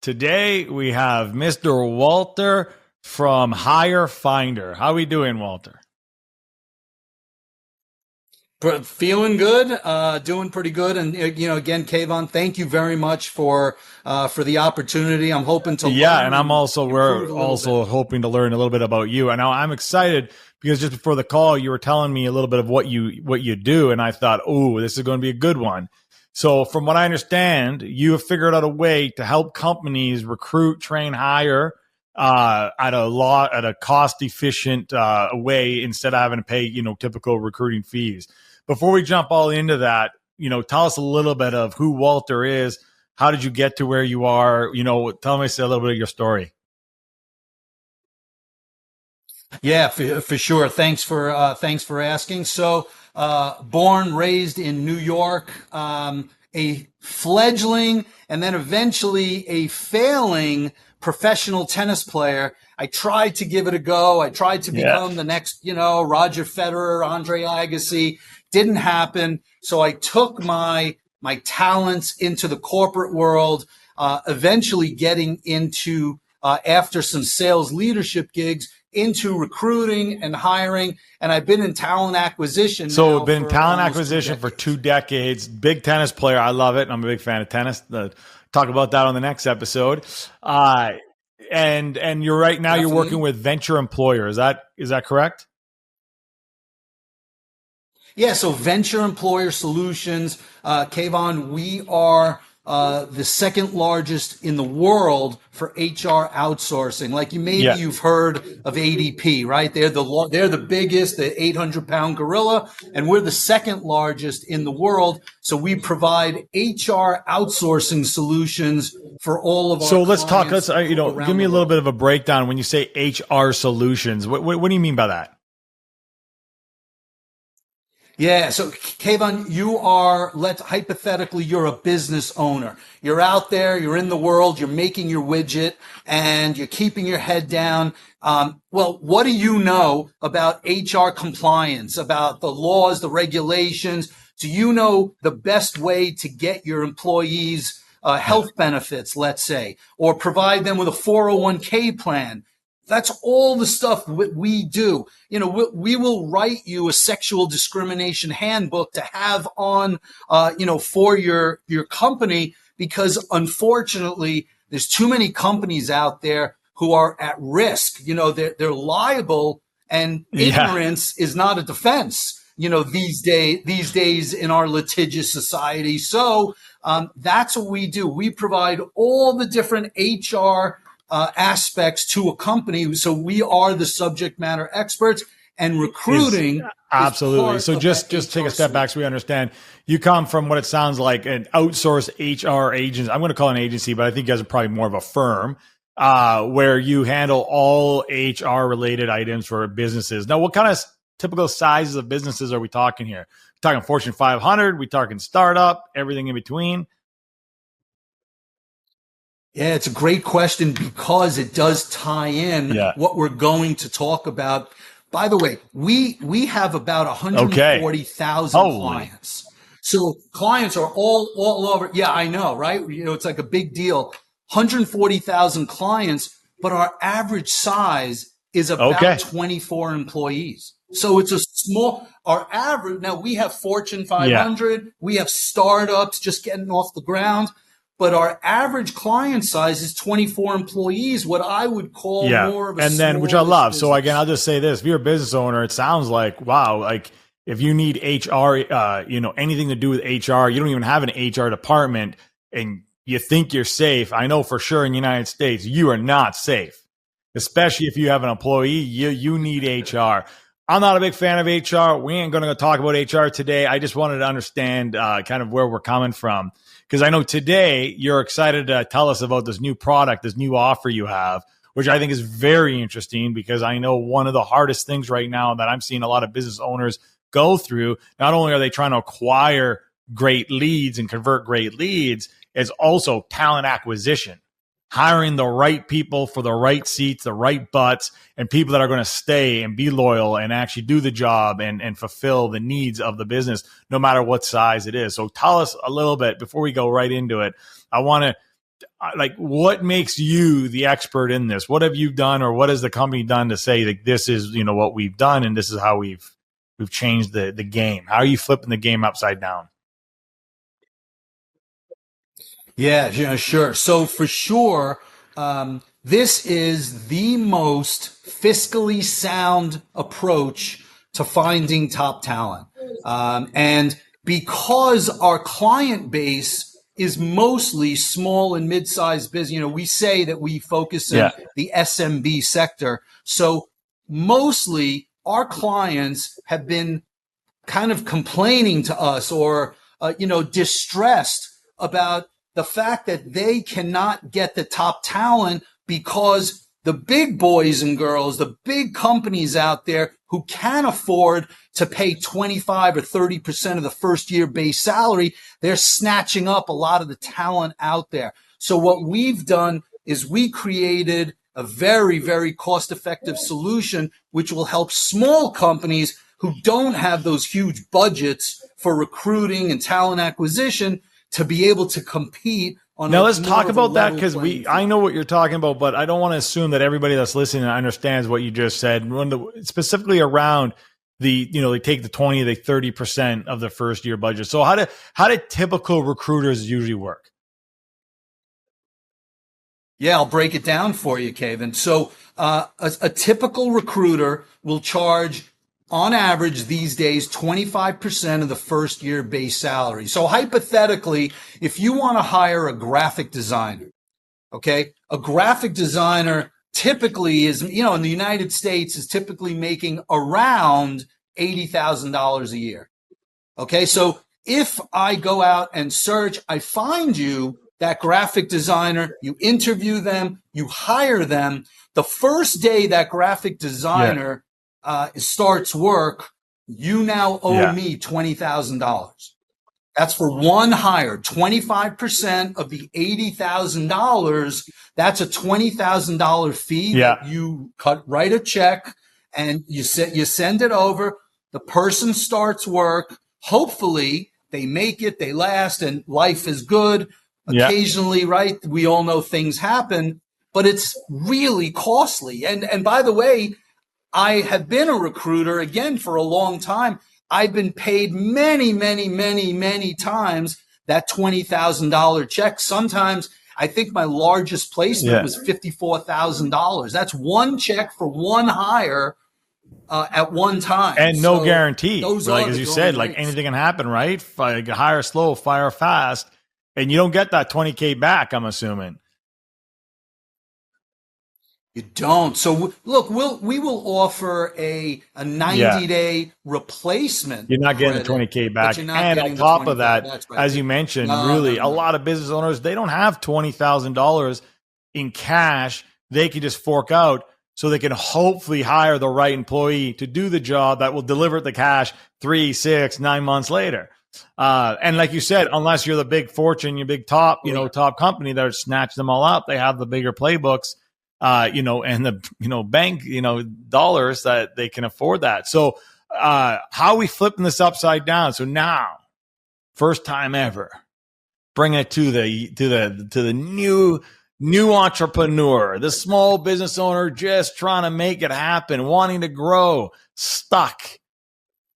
Today we have Mr. Walter from HireFinder. How are we doing, Walter? Feeling good, doing pretty good. And, again, Kayvon, thank you very much for the opportunity. I'm hoping to learn. And we're also hoping to learn a little bit about you. And now I'm excited because just before the call, you were telling me a little bit of what you do. And I thought, oh, this is going to be a good one. So from what I understand, you have figured out a way to help companies recruit, train, hire at a cost efficient way instead of having to pay, typical recruiting fees. Before we jump all into that, tell us a little bit of who Walter is. How did you get to where you are? Tell me a little bit of your story. Yeah, for sure. Thanks for asking. So, born, raised in New York, a fledgling and then eventually a failing professional tennis player. I tried to give it a go. I tried to become the next, Roger Federer, Andre Agassi. Didn't happen. So I took my talents into the corporate world, eventually getting into, after some sales leadership gigs, into recruiting and hiring. And I've been in talent acquisition. So been in talent acquisition for 2 decades. Big tennis player. I love it. I'm a big fan of tennis. Talk about that on the next episode. And you're right now. Definitely. You're working with venture employer. Is that correct? Yeah, so Venture Employer Solutions, Kayvon, we are the second largest in the world for HR outsourcing. Like you've heard of ADP, right? They're the biggest, the 800-pound gorilla, and we're the second largest in the world. So we provide HR outsourcing solutions for all of our. So let's talk. Give me a little bit of a breakdown when you say HR solutions. What do you mean by that? Yeah. So Kayvon, hypothetically, you're a business owner. You're out there, you're in the world, you're making your widget and you're keeping your head down. Well, what do you know about HR compliance, about the laws, the regulations? Do you know the best way to get your employees health benefits, let's say, or provide them with a 401k plan? That's all the stuff we do. We will write you a sexual discrimination handbook to have on, for your company, because unfortunately there's too many companies out there who are at risk. They're liable, and ignorance is not a defense, these days in our litigious society. So, that's what we do. We provide all the different HR aspects to a company. So we are the subject matter experts, and recruiting. Absolutely. So just take a step back so we understand. You come from what it sounds like an outsourced HR agent. I'm going to call it an agency, but I think you guys are probably more of a firm, where you handle all HR related items for businesses. Now, what kind of typical sizes of businesses are we talking here? We're talking Fortune 500, we talking startup, everything in between. Yeah, it's a great question because it does tie in what we're going to talk about. By the way, we have about 140,000 clients. So clients are all over. Yeah, I know, right? It's like a big deal. 140,000 clients, but our average size is about 24 employees. So it's a small, our average, now we have Fortune 500, we have startups just getting off the ground. But our average client size is 24 employees, what I would call more of a which I love. business. So again, I'll just say this. If you're a business owner, it sounds like, wow, like if you need HR, anything to do with HR, you don't even have an HR department and you think you're safe. I know for sure in the United States, you are not safe, especially if you have an employee, you need HR. I'm not a big fan of HR. We ain't going to talk about HR today. I just wanted to understand kind of where we're coming from. Because I know today you're excited to tell us about this new product, this new offer you have, which I think is very interesting because I know one of the hardest things right now that I'm seeing a lot of business owners go through, not only are they trying to acquire great leads and convert great leads, it's also talent acquisition. Hiring the right people for the right seats, the right butts, and people that are going to stay and be loyal and actually do the job and fulfill the needs of the business, no matter what size it is. So tell us a little bit before we go right into it. I want to like, what makes you the expert in this? What have you done, or what has the company done to say that this is, what we've done, and this is how we've changed the game? How are you flipping the game upside down? Yeah, sure. So for sure, this is the most fiscally sound approach to finding top talent. And because our client base is mostly small and mid-sized business, we say that we focus in the SMB sector. So mostly our clients have been kind of complaining to us or, distressed about the fact that they cannot get the top talent because the big boys and girls, the big companies out there who can afford to pay 25 or 30% of the first year base salary, they're snatching up a lot of the talent out there. So what we've done is we created a very, very cost-effective solution, which will help small companies who don't have those huge budgets for recruiting and talent acquisition to be able to compete on. Now let's talk about that, because I know what you're talking about, but I don't want to assume that everybody that's listening understands what you just said. Specifically around the, they take the 20, the 30% of the first year budget. So how do typical recruiters usually work? Yeah, I'll break it down for you, Kayvon. So a typical recruiter will charge, on average these days, 25% of the first year base salary. So hypothetically, if you want to hire a graphic designer, okay, a graphic designer typically is, in the United States is typically making around $80,000 a year. Okay, so if I go out and search, I find you that graphic designer, you interview them, you hire them. The first day that graphic designer starts work, you now owe me $20,000. That's for one hire. 25% of the $80,000. That's a $20,000 fee that you write a check and you send it over. The person starts work. Hopefully they make it, they last, and life is good. Occasionally, right? We all know things happen, but it's really costly. And by the way, I have been a recruiter again for a long time. I've been paid many, many, many, many times that $20,000 check. Sometimes I think my largest placement was $54,000. That's one check for one hire at one time. And no guarantee. Like, as you said, like anything can happen, right? Hire slow, fire fast. And you don't get that 20K back, I'm assuming. You don't. So look, we will offer a 90-day replacement. You're not getting the 20K back. And on top of that, as you mentioned, a lot of business owners, they don't have $20,000 in cash they can just fork out, so they can hopefully hire the right employee to do the job that will deliver the cash 3, 6, 9 months later. And like you said, unless you're the big fortune, your big top, top company that snatch them all up, they have the bigger playbooks, and the, bank, dollars that they can afford that. So, how are we flipping this upside down? So now, first time ever, bring it to the new entrepreneur, the small business owner just trying to make it happen, wanting to grow, stuck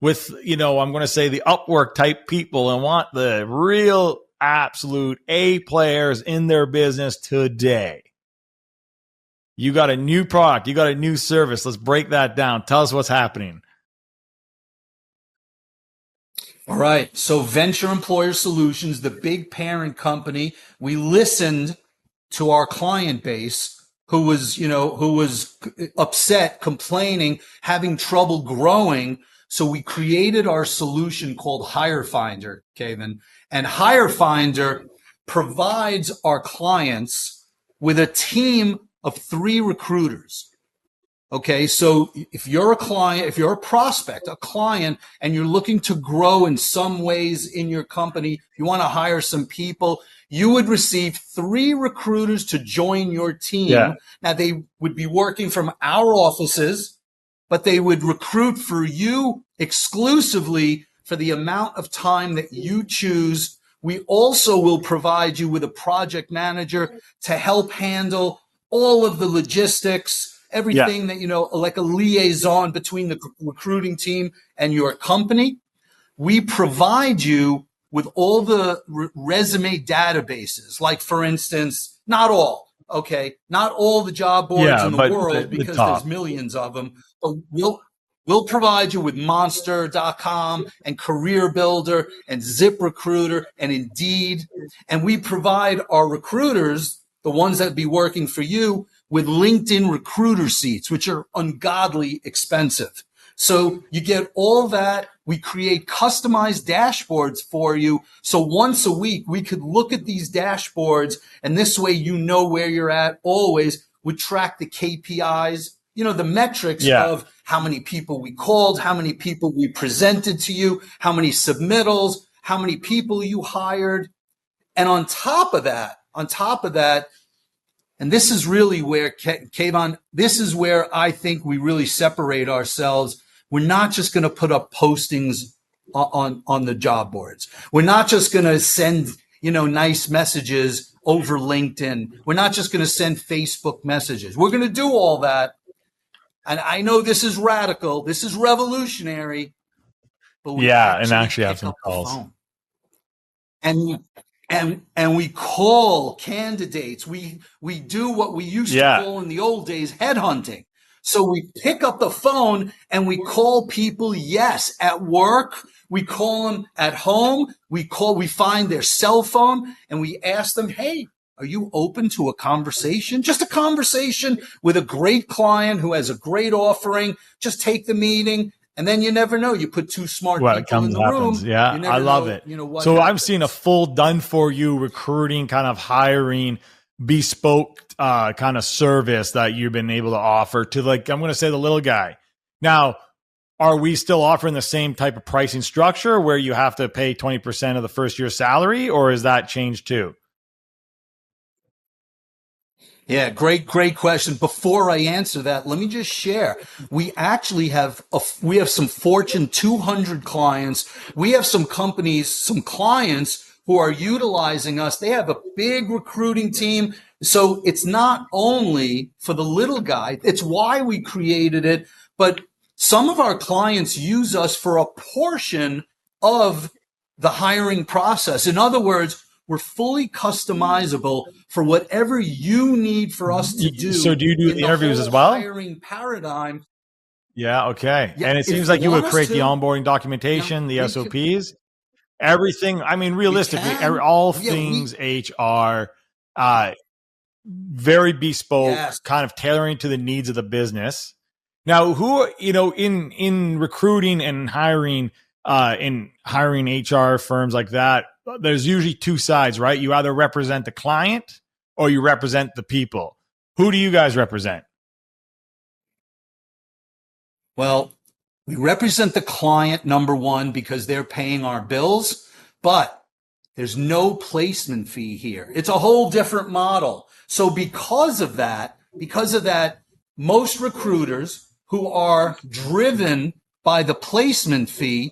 with, I'm going to say the Upwork type people, and want the real absolute A players in their business today. You got a new product, you got a new service. Let's break that down. Tell us what's happening. All right. So Venture Employer Solutions, the big parent company, we listened to our client base who was upset, complaining, having trouble growing. So we created our solution called HireFinder, Kayvon. And HireFinder provides our clients with a team of 3 recruiters. Okay, so if you're a client, if you're a prospect, a client, and you're looking to grow in some ways in your company, you want to hire some people, you would receive 3 recruiters to join your team. Yeah. Now, they would be working from our offices, but they would recruit for you exclusively for the amount of time that you choose We also will provide you with a project manager to help handle all of the logistics, everything that, like a liaison between the recruiting team and your company. We provide you with all the resume databases, like, for instance, not all the job boards in the world, because there's millions of them, but we'll provide you with Monster.com and Career Builder and ZipRecruiter and Indeed. And we provide our recruiters, the ones that be working for you, with LinkedIn recruiter seats, which are ungodly expensive. So you get all that. We create customized dashboards for you. So once a week, we could look at these dashboards, and this way you know where you're at always. We track the KPIs, the metrics of how many people we called, how many people we presented to you, how many submittals, how many people you hired. And on top of that, and this is really where, Kayvon, this is where I think we really separate ourselves. We're not just going to put up postings on the job boards. We're not just going to send, nice messages over LinkedIn. We're not just going to send Facebook messages. We're going to do all that. And I know this is radical. This is revolutionary. But we actually have some calls. And we call candidates. We do what we used to call in the old days headhunting. So we pick up the phone and we call people, yes, at work. We call them at home. We find their cell phone and we ask them, hey, are you open to a conversation? Just a conversation with a great client who has a great offering. Just take the meeting. And then you never know. You put two smart people in the room. Yeah, I love it. So I've seen a full done for you recruiting kind of hiring bespoke kind of service that you've been able to offer to, like, I'm going to say the little guy. Now, are we still offering the same type of pricing structure where you have to pay 20% of the first year's salary, or is that changed too? Yeah, great question. Before I answer that, let me just share. We actually have some Fortune 200 clients. We have some companies, some clients who are utilizing us. They have a big recruiting team. So it's not only for the little guy. It's why we created it. But some of our clients use us for a portion of the hiring process. In other words, we're fully customizable for whatever you need for us to do. So do you do the interviews as well? Hiring paradigm. Yeah. Okay. Yeah, and it seems like you would create the onboarding documentation, the SOPs, everything. I mean, realistically, all things HR, very bespoke, kind of tailoring to the needs of the business. Now, who, in recruiting and hiring, in hiring HR firms like that, there's usually two sides, right? You either represent the client or you represent the people. Who do you guys represent? Well, we represent the client, number one, because they're paying our bills, but there's no placement fee here. It's a whole different model. So because of that, most recruiters who are driven by the placement fee,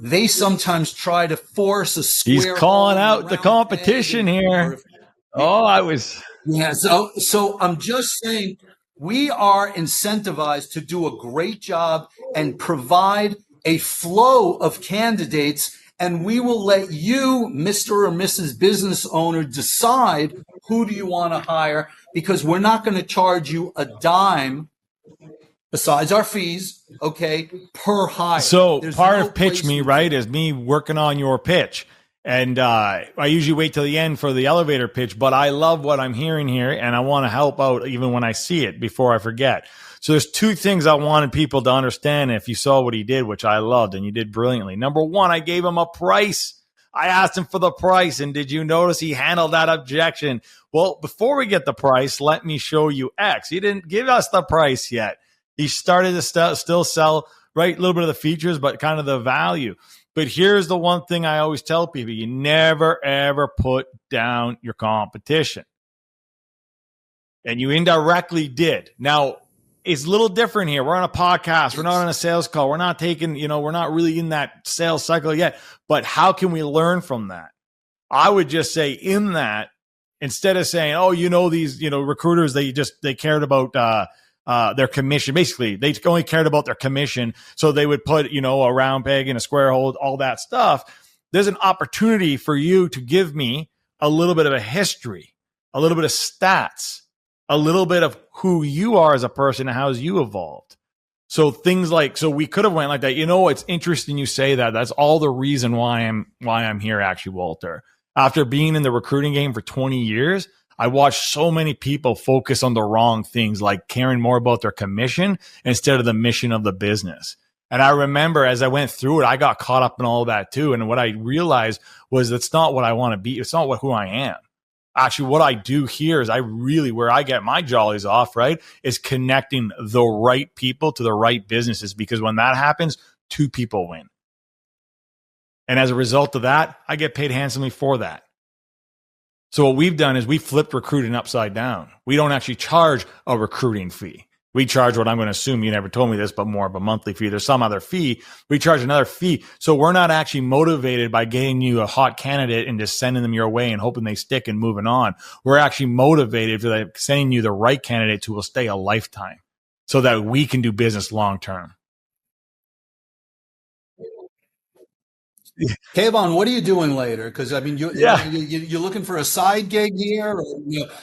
they sometimes try to force a square. He's calling out the competition here. So I'm just saying we are incentivized to do a great job and provide a flow of candidates, and we will let you, Mr. or Mrs. Business Owner, decide who do you want to hire, because we're not going to charge you a dime besides our fees, per hire. So part of Pitch Me, right, is me working on your pitch. And I usually wait till the end for the elevator pitch, but I love what I'm hearing here, and I want to help out even when I see it before I forget. So there's two things I wanted people to understand if you saw what he did, which I loved, and you did brilliantly. Number one, I gave him a price. I asked him for the price, and did you notice he handled that objection? Well, before we get the price, let me show you X. He didn't give us the price yet. He started to still sell, right, a little bit of the features, but kind of the value. But here's the one thing I always tell people. You never, ever put down your competition. And you indirectly did. Now, it's a little different here. We're on a podcast. We're not on a sales call. We're not taking, we're not really in that sales cycle yet. But how can we learn from that? I would just say in that, instead of saying, oh, these, recruiters, they cared about their commission. Basically, they only cared about their commission. So they would put, a round peg in a square hole, all that stuff. There's an opportunity for you to give me a little bit of a history, a little bit of stats, a little bit of who you are as a person and how you evolved. So things like, so we could have went like that. It's interesting you say that. That's all the reason why I'm here, actually, Walter. After being in the recruiting game for 20 years, I watched so many people focus on the wrong things, like caring more about their commission instead of the mission of the business. And I remember as I went through it, I got caught up in all that too. And what I realized was that's not what I want to be. It's not who I am. Actually, what I do here is where I get my jollies off, right, is connecting the right people to the right businesses. Because when that happens, two people win. And as a result of that, I get paid handsomely for that. So what we've done is we flipped recruiting upside down. We don't actually charge a recruiting fee. We charge what I'm going to assume, you never told me this, but more of a monthly fee. There's some other fee. We charge another fee. So we're not actually motivated by getting you a hot candidate and just sending them your way and hoping they stick and moving on. We're actually motivated for sending you the right candidates who will stay a lifetime so that we can do business long term. Kayvon, what are you doing later? Because I mean, you're looking for a side gig here. Or,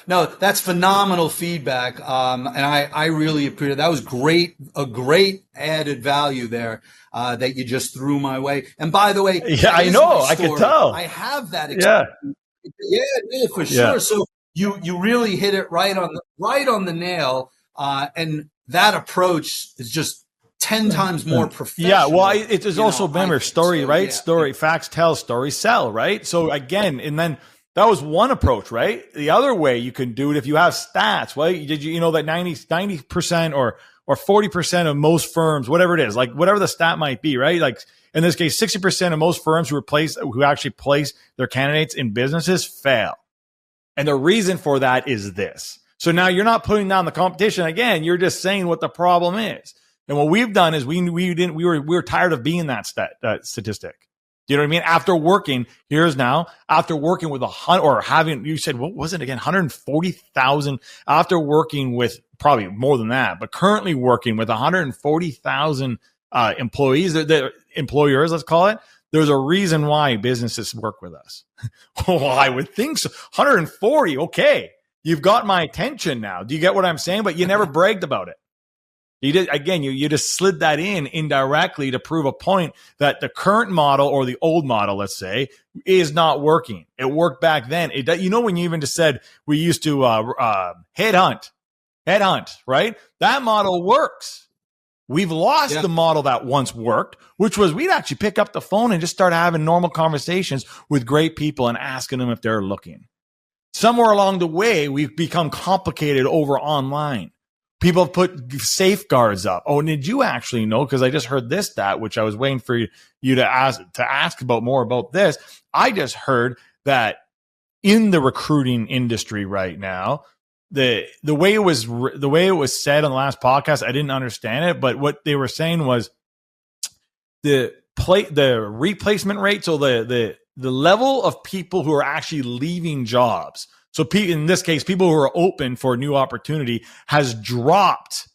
no, that's phenomenal feedback, and I really appreciate it. That was a great added value there that you just threw my way. And by the way, yeah, I know, I can tell. I have that experience. Yeah, for sure. Yeah. So you really hit it right on the nail, and that approach is just 10 times more professional. Yeah, well, it is also, remember, story, right? Yeah. Story, facts tell, stories sell, right? So again, and then that was one approach, right? The other way you can do it, if you have stats, right? Did you know that 90% or 40% of most firms, whatever it is, like whatever the stat might be, right? Like in this case, 60% of most firms who actually place their candidates in businesses fail. And the reason for that is this. So now you're not putting down the competition again, you're just saying what the problem is. And what we've done is we were tired of being that statistic. Do you know what I mean? After working with you said, what was it again? 140,000 after working with probably more than that, but currently working with 140,000 employees, the employers, let's call it. There's a reason why businesses work with us. Well, I would think so. 140. Okay. You've got my attention now. Do you get what I'm saying? But you never bragged about it. You did again. You just slid that in indirectly to prove a point that the current model or the old model, let's say, is not working. It worked back then. When you even just said we used to headhunt, right? That model works. We've lost the model that once worked, which was we'd actually pick up the phone and just start having normal conversations with great people and asking them if they're looking. Somewhere along the way, we've become complicated over online. People have put safeguards up. Oh, and did you actually know? Because I just heard this stat, which I was waiting for you to ask about more about this. I just heard that in the recruiting industry right now, the way it was said on the last podcast, I didn't understand it, but what they were saying was the replacement rate, so the level of people who are actually leaving jobs. So in this case, people who are open for a new opportunity has dropped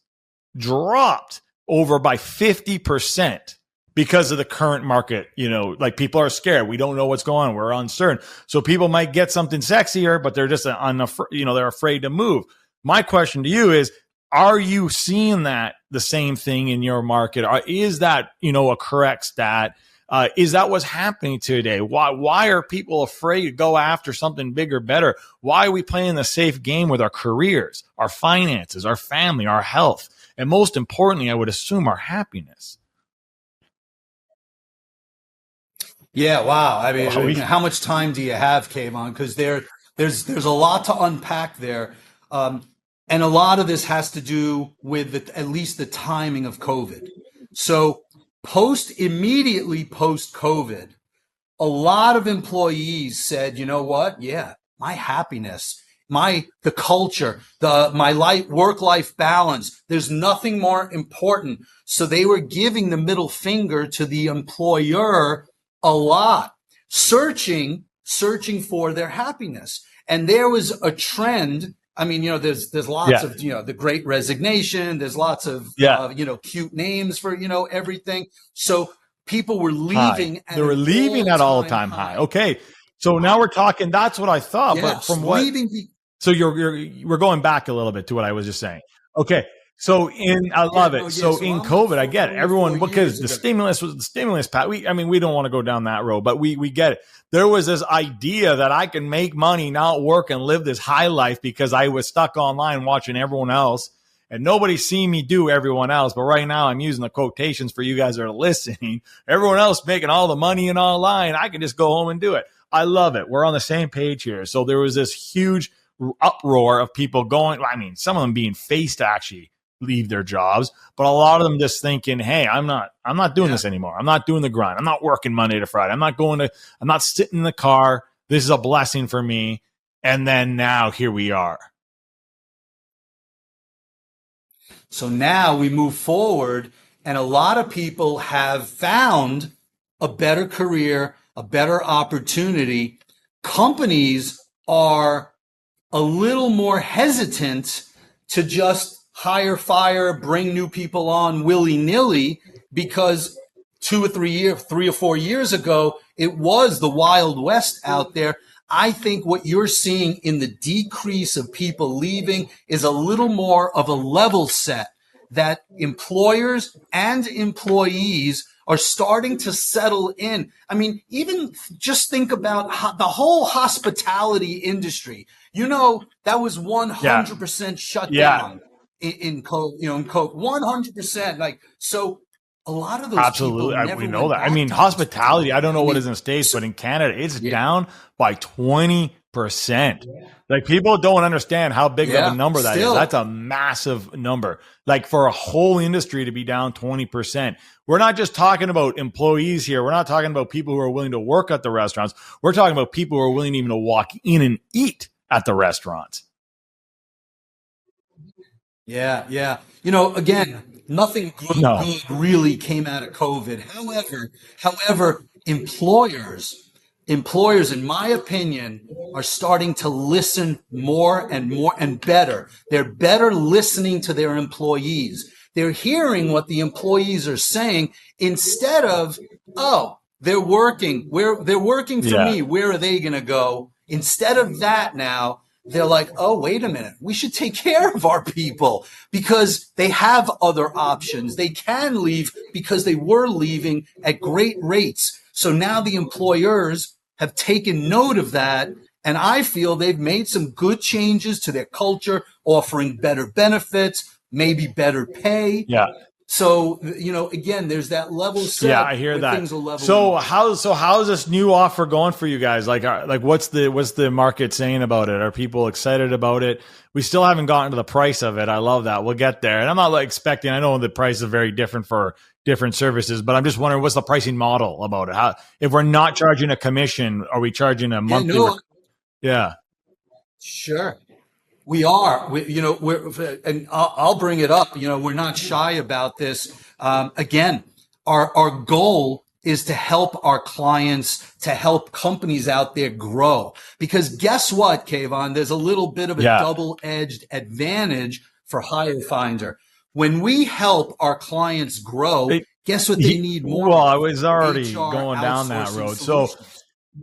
over by 50% because of the current market. Like people are scared. We don't know what's going on. We're uncertain. So people might get something sexier, but they're just they're afraid to move. My question to you is, are you seeing that the same thing in your market? Is that, a correct stat? Is that what's happening today? Why are people afraid to go after something bigger, better? Why are we playing the safe game with our careers, our finances, our family, our health, and most importantly, I would assume our happiness? Yeah, wow. I mean, how much time do you have, Kayvon? Because there's a lot to unpack there, and a lot of this has to do with at least the timing of COVID. So immediately post COVID, a lot of employees said, you know what? Yeah, my happiness, the culture, my work-life balance. There's nothing more important. So they were giving the middle finger to the employer a lot, searching for their happiness. And there was a trend. I mean, there's lots of, the Great Resignation. There's lots of, cute names for, everything. So people were leaving. They were leaving at all-time high. Okay. So now we're talking, that's what I thought, but from what, so we're going back a little bit to what I was just saying. Okay. So I love it. So in COVID, I get it. Everyone, because the stimulus was the stimulus, Pat. We don't want to go down that road, but we get it. There was this idea that I can make money, not work, and live this high life because I was stuck online watching everyone else, and nobody's seen me do everyone else. But right now, I'm using the quotations for you guys that are listening. Everyone else making all the money and online. I can just go home and do it. I love it. We're on the same page here. So there was this huge uproar of people going. I mean, some of them being faced to actually leave their jobs, but a lot of them just thinking, hey, I'm not doing this anymore. I'm not doing the grind. I'm not working Monday to Friday. I'm not sitting in the car. This is a blessing for me. And then now here we are. So now we move forward, and a lot of people have found a better career, a better opportunity. Companies are a little more hesitant to just hire, fire, bring new people on willy-nilly, because 3 or 4 years ago, it was the Wild West out there. I think what you're seeing in the decrease of people leaving is a little more of a level set, that employers and employees are starting to settle in. I mean, even just think about the whole hospitality industry. That was 100% shut down. In COVID, 100%. Like, so a lot of those absolutely people never we know that. I mean, hospitality, I don't know what is in the States, but in Canada, it's down by 20%. Like, people don't understand how big of a number that is. That's a massive number. Like, for a whole industry to be down 20%. We're not just talking about employees here. We're not talking about people who are willing to work at the restaurants. We're talking about people who are willing even to walk in and eat at the restaurants. Yeah. Again, nothing good really came out of COVID. However, employers, in my opinion, are starting to listen more and more and better. They're better listening to their employees. They're hearing what the employees are saying instead of, they're working for me. Where are they going to go? Instead of that, now they're like, oh, wait a minute, we should take care of our people, because they have other options. They can leave because they were leaving at great rates. So now the employers have taken note of that. And I feel they've made some good changes to their culture, offering better benefits, maybe better pay. Yeah. So, again, there's that level set. Yeah, I hear that. So how's this new offer going for you guys? Like what's the market saying about it? Are people excited about it? We still haven't gotten to the price of it. I love that. We'll get there. And I'm not expecting, I know the price is very different for different services, but I'm just wondering, what's the pricing model about it? How, if we're not charging a commission, are we charging a monthly? Yeah. Sure. We are, and I'll bring it up. We're not shy about this. Again, our goal is to help our clients, to help companies out there grow. Because guess what, Kayvon? There's a little bit of a double-edged advantage for HireFinder. When we help our clients grow, guess what they need more? Well, I was already going down that road. Solutions. So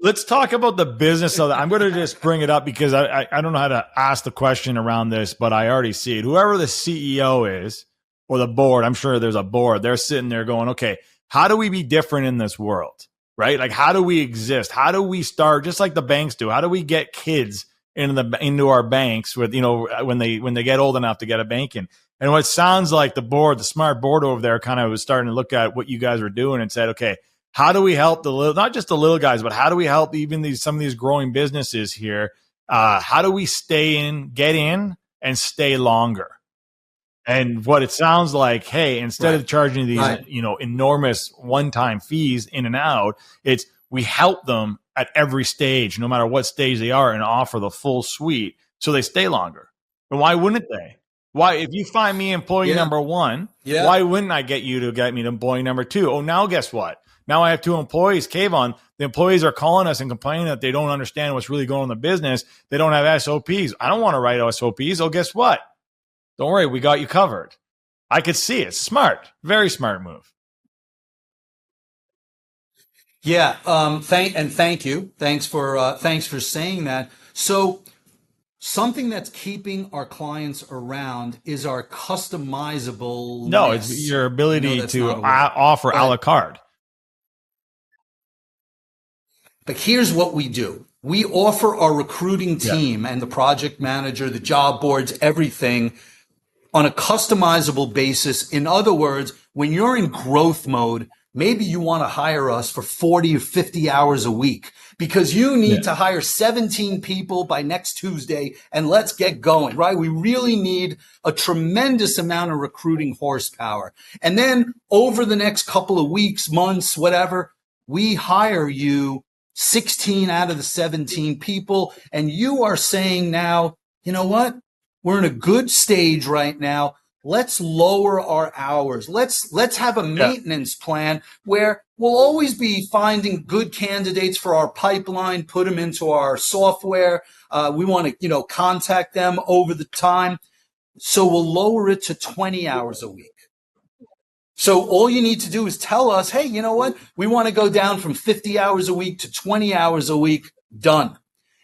let's talk about the business of that. I'm going to just bring it up because I don't know how to ask the question around this, but I already see it. Whoever the CEO is, or the board, I'm sure there's a board, they're sitting there going, okay, how do we be different in this world, right? Like, how do we exist? How do we start, just like the banks do? How do we get kids into our banks with, when they get old enough to get a banking? And what sounds like the smart board over there kind of was starting to look at what you guys were doing and said, okay, how do we help not just the little guys, but how do we help even some of these growing businesses here? How do we get in and stay longer? And what it sounds like, hey, instead of charging these, enormous one-time fees in and out, it's we help them at every stage, no matter what stage they are, and offer the full suite So they stay longer. And why wouldn't they? Why, if you find me employee number one, why wouldn't I get you to get me to employee number two? Oh, now guess what? Now I have two employees. Kayvon, the employees are calling us and complaining that they don't understand what's really going on in the business. They don't have SOPs. I don't want to write SOPs. Oh, guess what? Don't worry, we got you covered. I could see it. Smart, very smart move. Yeah. Thank you. Thanks for saying that. So something that's keeping our clients around is our customizable. No, it's your ability to offer a la carte. But here's what we do. We offer our recruiting team and the project manager, the job boards, everything on a customizable basis. In other words, when you're in growth mode, maybe you want to hire us for 40 or 50 hours a week because you need to hire 17 people by next Tuesday and let's get going, right? We really need a tremendous amount of recruiting horsepower. And then over the next couple of weeks, months, whatever, we hire you 16 out of the 17 people. And you are saying now, you know what? We're in a good stage right now. Let's lower our hours. Let's have a maintenance plan where we'll always be finding good candidates for our pipeline, put them into our software. We want to, contact them over the time. So we'll lower it to 20 hours a week. So all you need to do is tell us, hey, you know what? We want to go down from 50 hours a week to 20 hours a week. Done.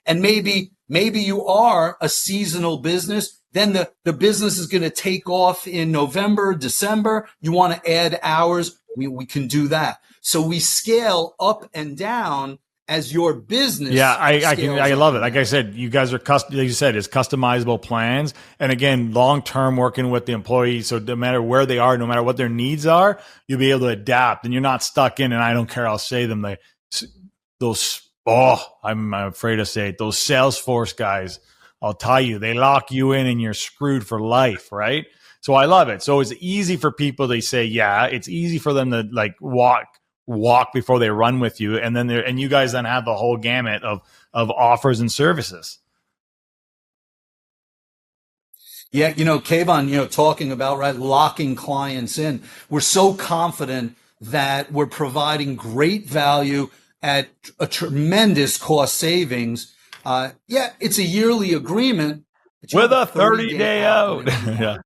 And maybe you are a seasonal business. Then the business is going to take off in November, December. You want to add hours. We can do that. So we scale up and down as your business. Yeah, I love it. Like I said, you guys are like you said, it's customizable plans. And again, long-term working with the employees. So no matter where they are, no matter what their needs are, you'll be able to adapt and you're not stuck in, and I don't care, I'll say them. I'm afraid to say it. Those Salesforce guys, I'll tell you, they lock you in and you're screwed for life, right? So I love it. So it's easy for people to say, it's easy for them to like walk before they run with you. And then and you guys then have the whole gamut of offers and services. Yeah. Kayvon, talking about, right, locking clients in. We're so confident that we're providing great value at a tremendous cost savings. It's a yearly agreement with a 30-day out. Yeah.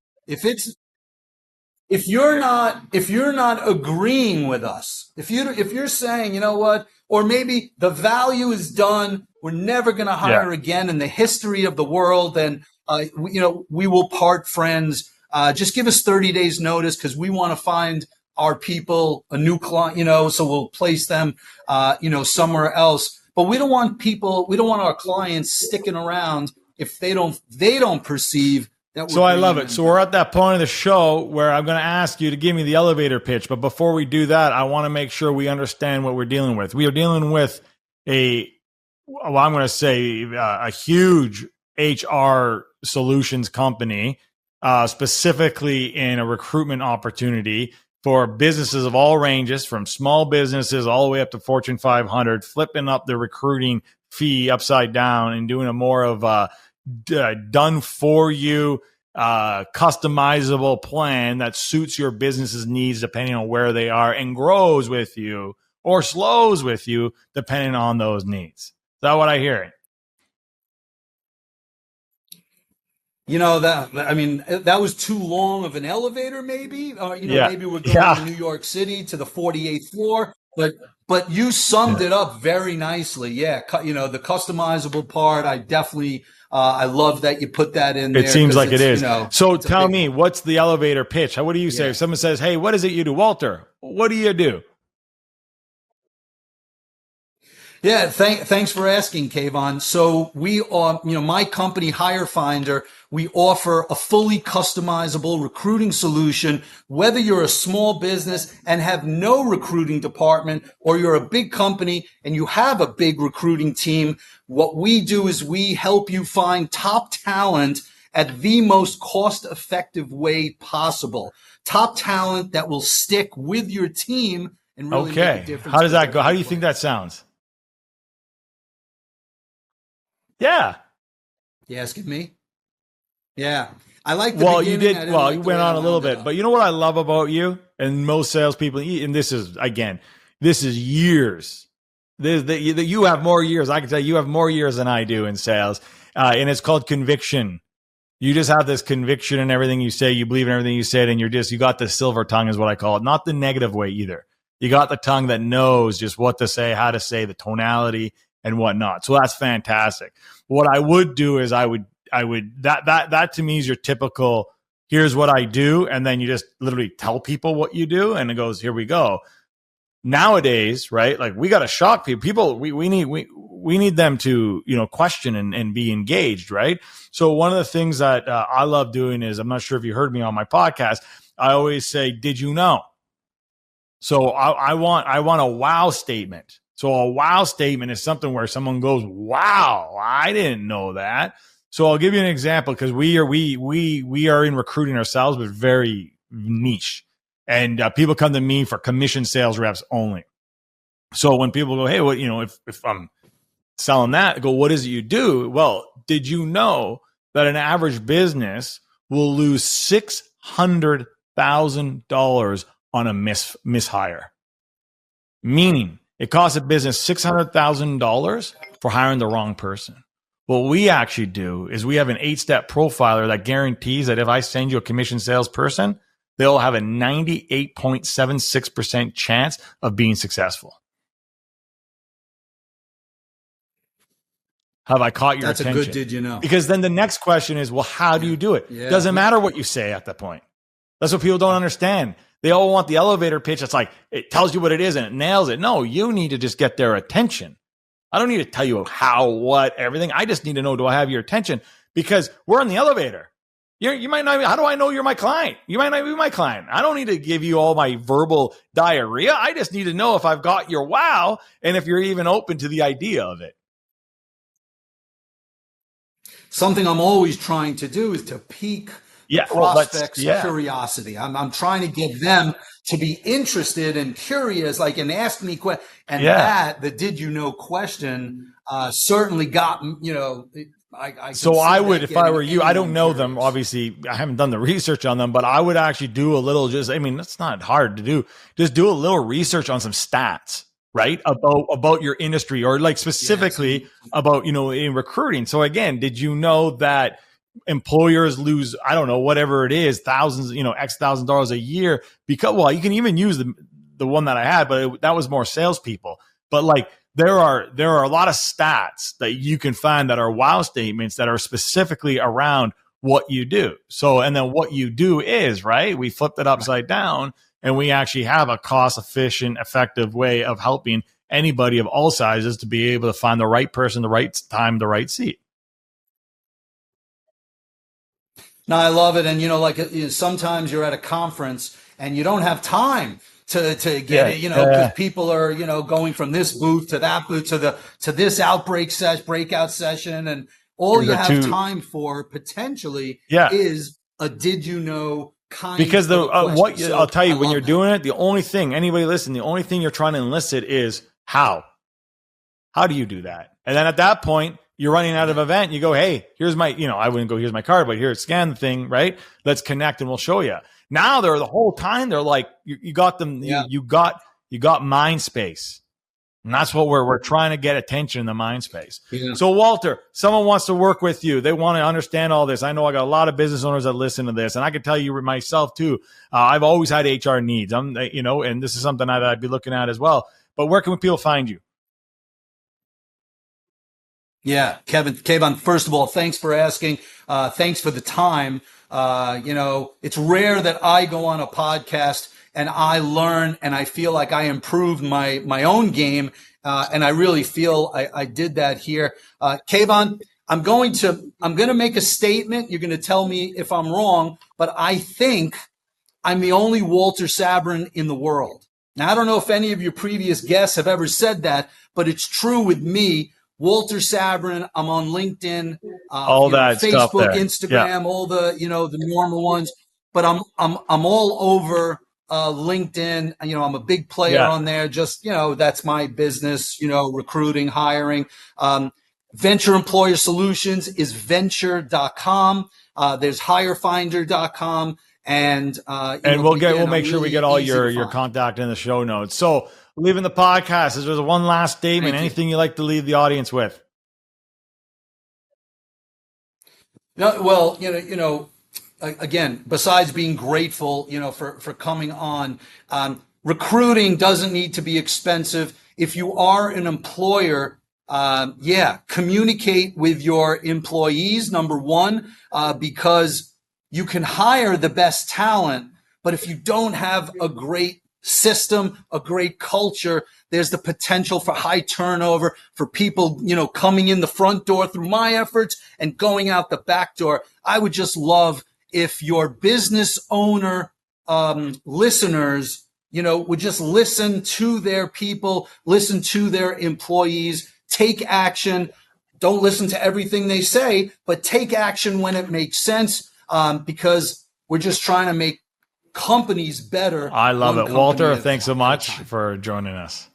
If you're not agreeing with us, if you're saying, you know what, or maybe the value is done, we're never going to hire again in the history of the world, and we will part friends. Just give us 30 days notice because we want to find our people a new client, so we'll place them, somewhere else. But we don't want our clients sticking around if they don't perceive that. So I love it. So we're at that point of the show where I'm going to ask you to give me the elevator pitch. But before we do that, I want to make sure we understand what we're dealing with. We are dealing with a huge HR solutions company, specifically in a recruitment opportunity for businesses of all ranges, from small businesses all the way up to Fortune 500, flipping up the recruiting fee upside down and doing a more of a done for you, customizable plan that suits your business's needs depending on where they are and grows with you or slows with you depending on those needs. Is that what I hear? That was too long of an elevator, maybe. Maybe we're going to New York City to the 48th floor, but you summed it up very nicely. Yeah, the customizable part, I definitely, I love that you put that in there. It seems like it is. So tell me, what's the elevator pitch? What do you say? If someone says, hey, what is it you do? Walter, what do you do? Yeah, thanks for asking, Kayvon. So we are, my company, HireFinder, we offer a fully customizable recruiting solution, whether you're a small business and have no recruiting department, or you're a big company and you have a big recruiting team. What we do is we help you find top talent at the most cost-effective way possible. Top talent that will stick with your team and really make a difference. How does that go? How do you think that sounds? Yeah. You asking me? Yeah. I like the Well, you beginning. I did. didn't Well, like you the way went I on a little wound it bit, up. but you know what I love about you and most salespeople, and this is again, this is years. You have more years. I can tell you have more years than I do in sales, and it's called conviction. You just have this conviction in everything you say. You believe in everything you said, and you got the silver tongue, is what I call it. Not the negative way either. You got the tongue that knows just what to say, how to say, the tonality, and whatnot. So that's fantastic. What I would do is I would that to me is your typical. Here's what I do, and then you just literally tell people what you do, and it goes, here we go. Nowadays, right? Like we got to shock people. We need them to, question and be engaged, right? So one of the things that I love doing is, I'm not sure if you heard me on my podcast, I always say, did you know? So I want a wow statement. So a wow statement is something where someone goes, wow, I didn't know that. So I'll give you an example, because we are in recruiting ourselves, but very niche. And people come to me for commission sales reps only. So when people go, hey, what, if I'm selling that, I go, what is it you do? Well, did you know that an average business will lose $600,000 on a mishire? Meaning it costs a business $600,000 for hiring the wrong person. What we actually do is we have an 8-step profiler that guarantees that if I send you a commission salesperson, they'll have a 98.76% chance of being successful. Have I caught your That's attention? A good did you know? Because then the next question is, well, how do you do it? Yeah. Doesn't matter what you say at that point. That's what people don't understand. They all want the elevator pitch. It's like, it tells you what it is and it nails it. No, you need to just get their attention. I don't need to tell you how, what, everything. I just need to know, do I have your attention? Because we're in the elevator. You might not. How do I know you're my client? You might not be my client. I don't need to give you all my verbal diarrhea. I just need to know if I've got your wow and if you're even open to the idea of it. Something I'm always trying to do is to pique the prospects' curiosity. I'm trying to get them to be interested and curious, like, and ask me questions. And the did you know question certainly got, I would, if I were you, I don't know them. Obviously, I haven't done the research on them, but I would actually do a little, that's not hard to do. Just do a little research on some stats, right? About your industry, or like specifically about, in recruiting. So again, did you know that employers lose, I don't know, whatever it is, thousands, X $1,000 a year because, well, you can even use the one that I had, but that was more salespeople. But like, there are a lot of stats that you can find that are wow statements that are specifically around what you do. So, and then what you do is, right, we flipped it upside down and we actually have a cost efficient, effective way of helping anybody of all sizes to be able to find the right person, the right time, the right seat. No, I love it. And, sometimes you're at a conference and you don't have time to get it, because people are, going from this booth to that booth to this breakout session. And all you have time for potentially is a did you know kind because of question. I'll tell you, when you're doing it, the only thing, anybody listen, the only thing you're trying to elicit is how. How do you do that? And then at that point, you're running out of event. You go, hey, here's my, I wouldn't go, here's my card, but here, scan the thing, right? Let's connect and we'll show you. Now they're the whole time, they're like, you got them, you got mind space. And that's what we're trying to get attention in the mind space. Yeah. So Walter, someone wants to work with you. They want to understand all this. I know I got a lot of business owners that listen to this, and I can tell you myself too. I've always had HR needs. And this is something that I'd be looking at as well. But where can people find you? Yeah, Kayvon, first of all, thanks for asking. Thanks for the time. It's rare that I go on a podcast and I learn and I feel like I improved my own game. And I really feel I did that here. Kayvon, I'm going to make a statement. You're going to tell me if I'm wrong, but I think I'm the only Walter Sabrin in the world. Now, I don't know if any of your previous guests have ever said that, but it's true with me. Walter Sabrin, I'm on LinkedIn, Facebook, Instagram, all the, the normal ones, but I'm all over, LinkedIn. I'm a big player on there. Just, that's my business, recruiting, hiring. Venture Employer Solutions is venture.com. There's hirefinder.com. And we'll make sure we get all your contact in the show notes. So leaving the podcast, is there one last statement, anything you'd like to leave the audience with? No, well, again, besides being grateful, for coming on, recruiting doesn't need to be expensive. If you are an employer, communicate with your employees, number one, because you can hire the best talent, but if you don't have a great system, a great culture, there's the potential for high turnover, for people, coming in the front door through my efforts and going out the back door. I would just love if your business owner listeners, would just listen to their people, listen to their employees, take action. Don't listen to everything they say, but take action when it makes sense, because we're just trying to make companies better. I love it. Walter, thanks so much for joining us.